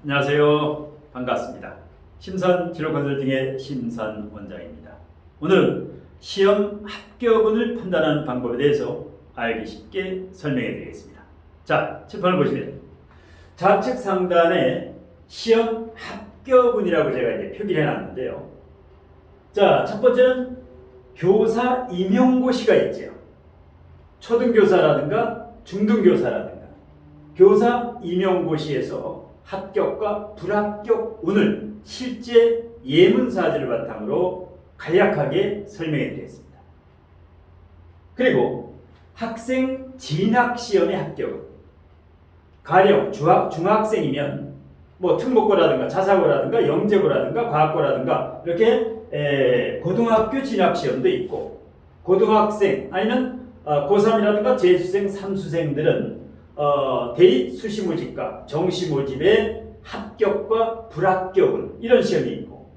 안녕하세요. 반갑습니다. 심산 진로 컨설팅의 심산 원장입니다. 오늘은 시험 합격운을 판단하는 방법에 대해서 알기 쉽게 설명해 드리겠습니다. 자, 칠판을 보시면 좌측 상단에 시험 합격운이라고 제가 이제 표기를 해놨는데요. 자, 첫 번째는 교사 임용고시가 있죠. 초등교사라든가 중등교사라든가 교사 임용고시에서 합격과 불합격 운을 실제 예문사지를 바탕으로 간략하게 설명해 드리겠습니다. 그리고 학생 진학시험의 합격은 가령 중학생이면 뭐 특목고라든가 자사고라든가 영재고라든가 과학고라든가 이렇게 고등학교 진학시험도 있고 고등학생 아니면 고3이라든가 재수생, 삼수생들은 대입 수시모집과 정시모집의 합격과 불합격은 이런 시험이 있고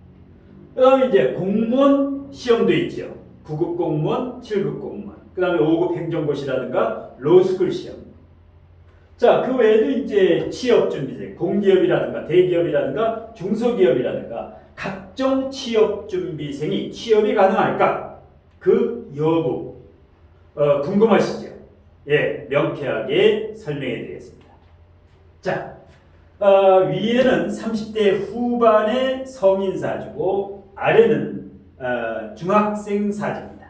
그 다음에 이제 공무원 시험도 있죠. 9급 공무원, 7급 공무원 그 다음에 5급 행정고시라든가 로스쿨 시험. 자, 그 외에도 이제 취업준비생, 공기업이라든가 대기업이라든가 중소기업이라든가 각종 취업준비생이 취업이 가능할까? 그 여부 궁금하시죠? 예, 명쾌하게 설명해 드리겠습니다. 자, 위에는 30대 후반의 성인 사주고 아래는 중학생 사주입니다.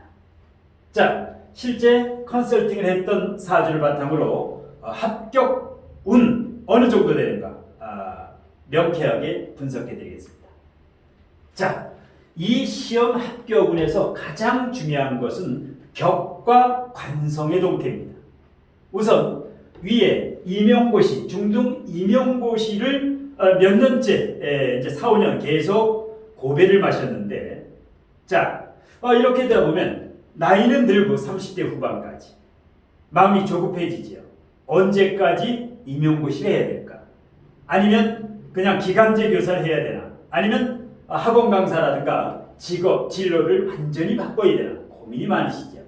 자, 실제 컨설팅을 했던 사주를 바탕으로 합격 운 어느 정도 되는가 명쾌하게 분석해 드리겠습니다. 자, 이 시험 합격운에서 가장 중요한 것은 격과 관성의 동태입니다. 우선 위에 임용고시, 중등 임용고시를 몇 년째 이제 4, 5년 계속 고배를 마셨는데 자, 이렇게 되다 보면 나이는 들고 30대 후반까지 마음이 조급해지죠. 언제까지 임용고시를 해야 될까? 아니면 그냥 기간제 교사를 해야 되나? 아니면 학원 강사라든가 직업, 진로를 완전히 바꿔야 되나? 고민이 많으시죠?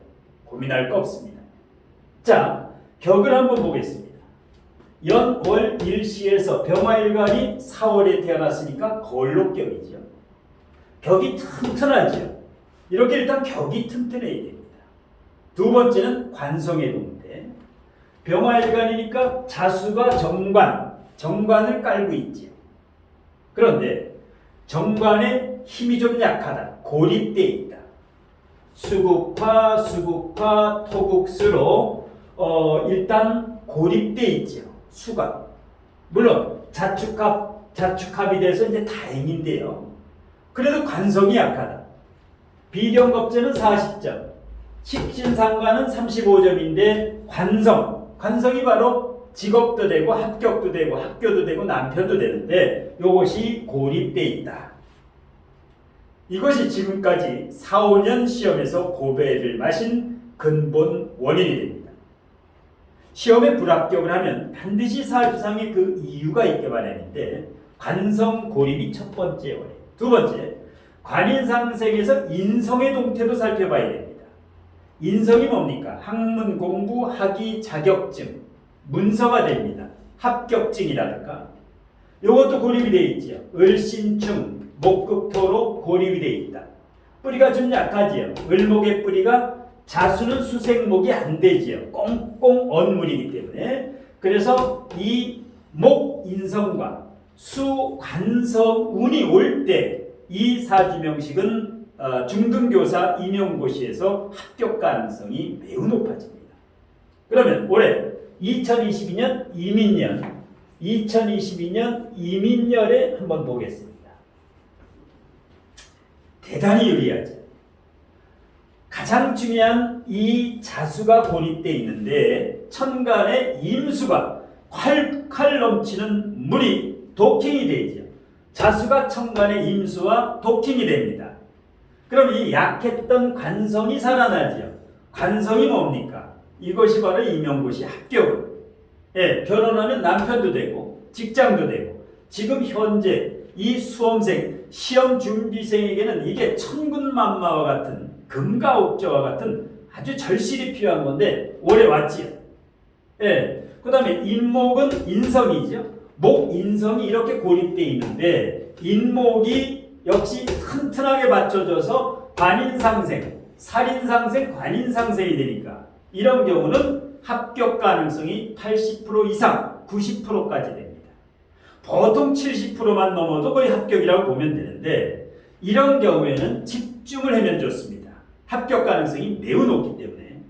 고민할 거 없습니다. 자, 격을 한번 보겠습니다. 연, 월, 일시에서 병화일간이 4월에 태어났으니까 걸록격이죠. 격이 튼튼하죠. 이렇게 일단 격이 튼튼해야 됩니다. 두 번째는 관성의 동태. 병화일간이니까 자수가 정관을 깔고 있죠. 그런데 정관의 힘이 좀 약하다. 고립되어 있다. 수국화, 토국수로 일단 고립되어 있죠. 수가. 물론 자축합이 돼서 이제 다행인데요. 그래도 관성이 약하다. 비경겁제는 40점, 식신상관은 35점인데 관성이 바로 직업도 되고 합격도 되고 학교도 되고 남편도 되는데 이것이 고립되어 있다. 이것이 지금까지 4, 5년 시험에서 고배를 마신 근본 원인이 됩니다. 시험에 불합격을 하면 반드시 사주상의 그 이유가 있게 마련인데 관성 고립이 첫 번째 원인. 두 번째, 관인상색에서 인성의 동태도 살펴봐야 됩니다. 인성이 뭡니까? 학문 공부, 학위, 자격증, 문서가 됩니다. 합격증이라든가 이것도 고립이 되어 있죠. 을신충, 목극토로 고립이 되어 있다. 뿌리가 좀 약하지요. 을목의 뿌리가 자수는 수생목이 안 되지요. 꽁꽁 언물이기 때문에. 그래서 이 목인성과 수관성운이 올 때 이 사주명식은 중등교사 임용고시에서 합격 가능성이 매우 높아집니다. 그러면 올해 2022년 이민년에 한번 보겠습니다. 대단히 유리하죠. 가장 중요한 이 자수가 고립되어 있는데 천간에 임수가 콸콸 넘치는 물이 도킹이 되죠. 자수가 천간에 임수와 도킹이 됩니다. 그럼 이 약했던 관성이 살아나죠. 관성이 뭡니까? 이것이 바로 임용고시 합격은. 예, 결혼하면 남편도 되고 직장도 되고 지금 현재 이 수험생, 시험 준비생에게는 이게 천군만마와 같은 금가옥저와 같은 아주 절실히 필요한 건데 올해 왔지요. 예, 그 다음에 임목은 인성이죠. 목, 인성이 이렇게 고립되어 있는데 인목이 역시 튼튼하게 받쳐져서 관인상생, 살인상생, 관인상생이 되니까 이런 경우는 합격 가능성이 80% 이상, 90%까지 됩니다. 보통 70%만 넘어도 거의 합격이라고 보면 되는데 이런 경우에는 집중을 하면 좋습니다. 합격 가능성이 매우 높기 때문에.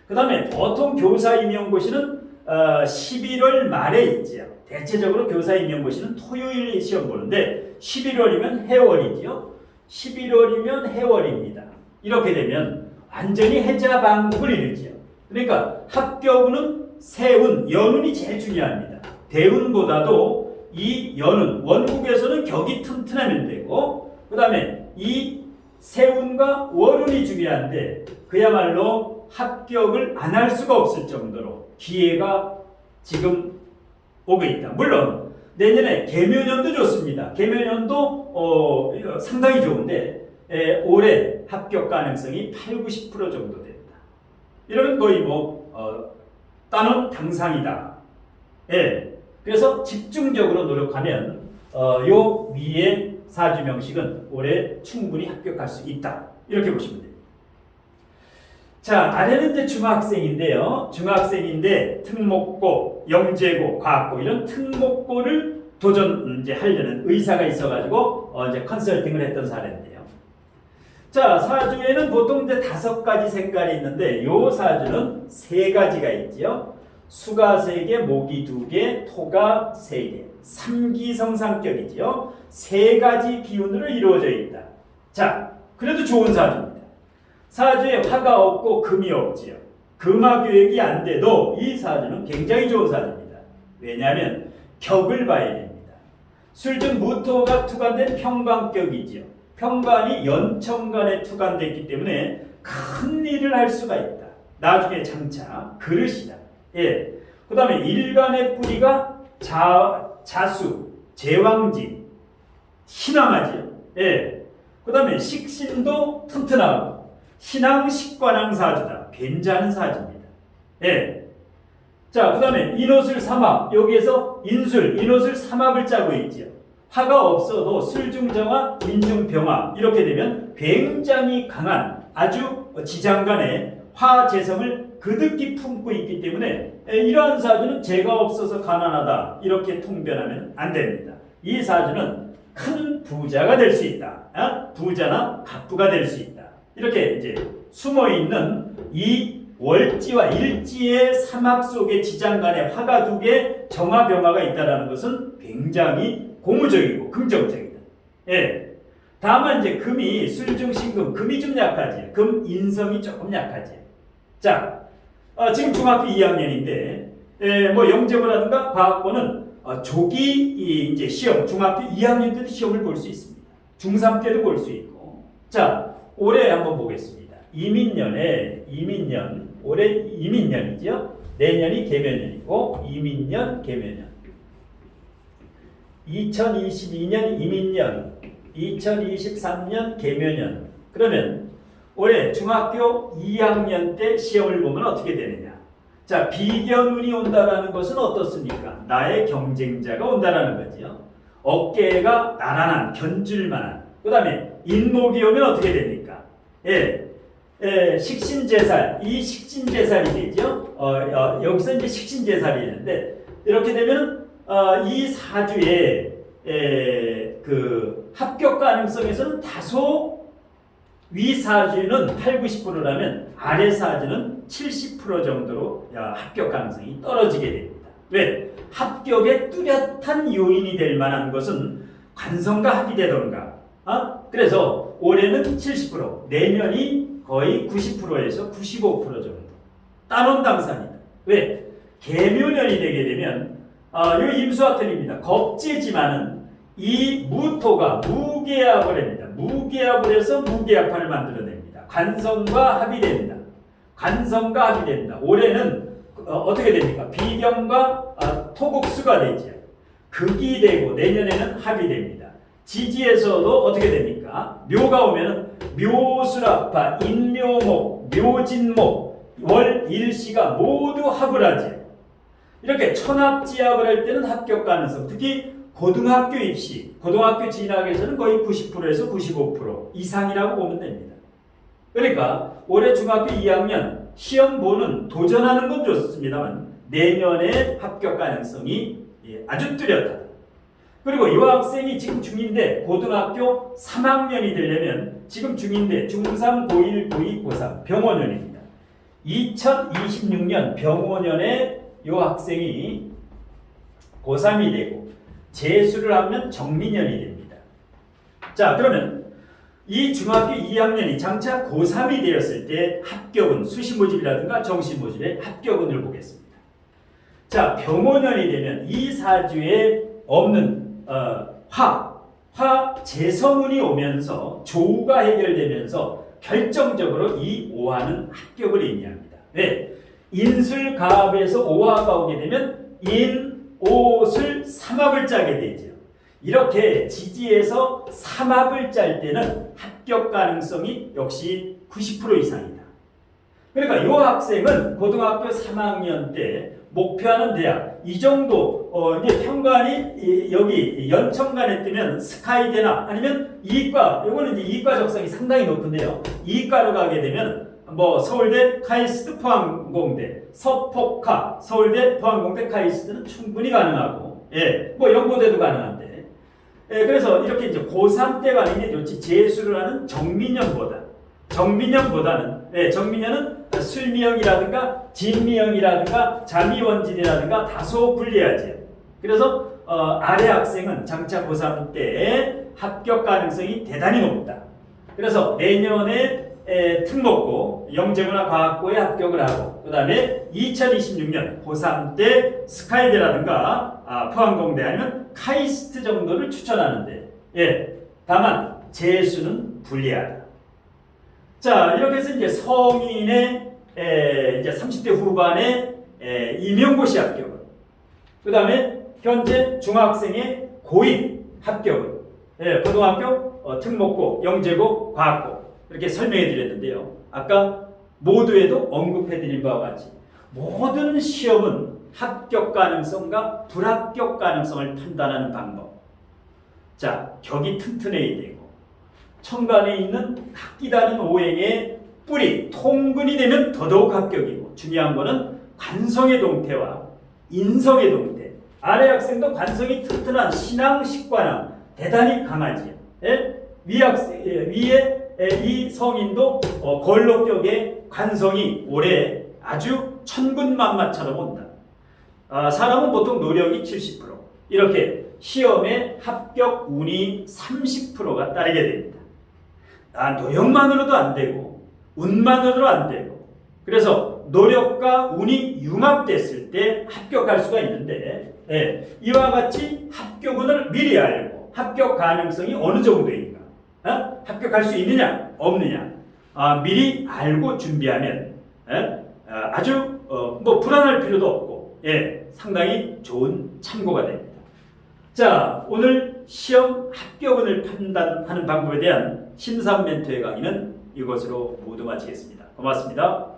그 다음에 보통 교사 임용고시는 11월 말에 있지요. 대체적으로 교사 임용고시는 토요일 시험 보는데 11월이면 해월이죠. 11월이면 해월입니다. 이렇게 되면 완전히 해자방국을 이루지요. 그러니까 합격은 세운, 연운이 제일 중요합니다. 대운보다도 이 연운, 원국에서는 격이 튼튼하면 되고 그 다음에 이 세운과 월운이 중요한데 그야말로 합격을 안 할 수가 없을 정도로 기회가 지금 오고 있다. 물론 내년에 개묘년도 좋습니다. 개묘년도 상당히 좋은데 올해 합격 가능성이 80, 90% 정도 됩니다. 이러면 거의 따는 당상이다. 예. 그래서 집중적으로 노력하면 요 위에 사주 명식은 올해 충분히 합격할 수 있다. 이렇게 보시면 됩니다. 자, 아래는 이제 중학생인데요. 중학생인데 특목고, 영재고, 과학고 이런 특목고를 도전 이제 하려는 의사가 있어가지고 이제 컨설팅을 했던 사례인데요. 자, 사주에는 보통 이제 5가지 색깔이 있는데 요 사주는 3가지가 있지요. 수가 3개, 목이 2개, 토가 3개, 3기성 상격이지요. 3가지 기운으로 이루어져 있다. 자, 그래도 좋은 사주입니다. 사주에 화가 없고 금이 없지요. 금화교획이 안 돼도 이 사주는 굉장히 좋은 사주입니다. 왜냐하면 격을 봐야 됩니다. 술중 무토가 투관된 평관격이지요. 평관이 연천간에 투관됐기 때문에 큰 일을 할 수가 있다. 나중에 장차 그릇이다. 예. 그 다음에 일간의 뿌리가 자수, 제왕지, 신앙하지요. 예. 그 다음에 식신도 튼튼하고 신앙식관왕 사주다. 괜찮은 사주입니다. 예. 자, 그 다음에 인옷을 삼합. 여기에서 인옷을 삼합을 짜고 있지요. 화가 없어도 술중정화, 인중병화 이렇게 되면 굉장히 강한 아주 지장간의 화재성을 그득히 품고 있기 때문에 이러한 사주는 재가 없어서 가난하다 이렇게 통변하면 안 됩니다. 이 사주는 큰 부자가 될 수 있다. 부자나 갑부가 될 수 있다. 이렇게 이제 숨어있는 이 월지와 일지의 삼합 속에 지장간에 화가 2개, 정화병화가 있다는 것은 굉장히 고무적이고 긍정적이다. 예. 다만 이제 금이 술중신금, 금이 좀 약하지. 금 인성이 조금 약하지. 자, 지금 중학교 2학년인데, 영재고라든가 과학고는 조기 이제 시험, 중학교 2학년 때도 시험을 볼 수 있습니다. 중3 때도 볼 수 있고. 자, 올해 한번 보겠습니다. 이민년, 올해 이민년이죠. 내년이 개묘년이고, 이민년, 개묘년. 2022년 이민년, 2023년 개묘년. 그러면 올해 중학교 2학년 때 시험을 보면 어떻게 되느냐? 자, 비견운이 온다라는 것은 어떻습니까? 나의 경쟁자가 온다라는 거죠. 어깨가 나란한, 견줄만한. 그 다음에 인목이 오면 어떻게 됩니까? 식신제살. 이 식신제살이 되죠. 여기서 이제 식신제살이 되는데 이렇게 되면 이 사주의 그 합격 가능성에서는 다소 위 사주는 8, 90%라면 아래 사주는 70% 정도로 합격 가능성이 떨어지게 됩니다. 왜? 합격에 뚜렷한 요인이 될 만한 것은 관성과 합이 되던가. 그래서 올해는 70%, 내년이 거의 90%에서 95% 정도. 따놓당산이다. 왜? 개묘년이 되게 되면 이 임수화편입니다. 겁재지만은 이 무토가 무계합을 합니다. 무계합을 해서 무계합판을 만들어냅니다. 관성과 합이 됩니다. 관성과 합이 됩니다. 올해는 어떻게 됩니까? 비경과 토국수가 되죠. 극이 되고 내년에는 합이 됩니다. 지지에서도 어떻게 됩니까? 묘가 오면은 묘술합파, 인묘목, 묘진목, 월일시가 모두 합을 하죠. 이렇게 천합지합을 할 때는 합격 가능성, 특히 고등학교 입시, 고등학교 진학에서는 거의 90%에서 95% 이상이라고 보면 됩니다. 그러니까 올해 중학교 2학년 시험 보는 도전하는 건 좋습니다만 내년에 합격 가능성이 아주 뚜렷하다. 그리고 이 학생이 지금 중2인데 고등학교 3학년이 되려면 지금 중2인데 중3, 고1, 고2, 고3 병원년입니다. 2026년 병원년에 이 학생이 고3이 되고 재수를 하면 정민년이 됩니다. 자, 그러면 이 중학교 2학년이 장차 고3이 되었을 때 합격은 수시 모집이라든가 정시 모집의 합격은을 보겠습니다. 자, 병원년이 되면 이 사주에 없는 화 재성운이 오면서 조우가 해결되면서 결정적으로 이 오화는 합격을 의미합니다. 왜? 인술가합에서 오화가 오게 되면 인옷을 삼합을 짜게 되죠. 이렇게 지지에서 삼합을 짤 때는 합격 가능성이 역시 90% 이상이다. 그러니까 이 학생은 고등학교 3학년 때 목표하는 대학 이 정도 이제 평관이 여기 연천관에 뜨면 스카이대나 아니면 이과, 이거는 이제 이과 적성이 상당히 높은데요. 이과로 가게 되면 뭐 서울대 카이스트 포항공대, 서포카 서울대 포항공대 카이스트는 충분히 가능하고, 뭐 연고대도 가능한데, 그래서 이렇게 이제 고3 때 가는 게 좋지. 재수를 하는 정민년보다는 정민년은 술미형이라든가 진미형이라든가 자미원진이라든가 다소 불리하지요. 그래서 아래 학생은 장차 고3 때 합격 가능성이 대단히 높다. 그래서 내년에 특목고 영재고나 과학고에 합격을 하고 그 다음에 2026년 고3 때 스카이대라든가 포항공대 아니면 카이스트 정도를 추천하는데 다만 재수는 불리하다. 자, 이렇게 해서 이제 성인의 이제 30대 후반의 임용고시 합격은, 그 다음에 현재 중학생의 고인 합격은, 고등학교 특목고, 영재고, 과학고 이렇게 설명해 드렸는데요. 아까 모두에도 언급해 드린 바와 같이 모든 시험은 합격 가능성과 불합격 가능성을 판단하는 방법. 자, 격이 튼튼해야 되고 천간에 있는 각기 다른 오행의 뿌리, 통근이 되면 더더욱 합격이고 중요한 거는 관성의 동태와 인성의 동태. 아래 학생도 관성이 튼튼한 신앙, 식관왕 대단히 강하지요. 위에 이 성인도 걸록격의 관성이 올해 아주 천군만마처럼 온다. 사람은 보통 노력이 70%, 이렇게 시험에 합격 운이 30%가 따르게 됩니다. 노력만으로도 안 되고 운만으로도 안 되고, 그래서 노력과 운이 융합됐을 때 합격할 수가 있는데, 이와 같이 합격운을 미리 알고 합격 가능성이 어느 정도인가, 합격할 수 있느냐 없느냐 미리 알고 준비하면 아주 뭐 불안할 필요도 없고 상당히 좋은 참고가 됩니다. 자, 오늘 시험 합격운을 판단하는 방법에 대한 심사원 멘토의 강의는 이것으로 모두 마치겠습니다. 고맙습니다.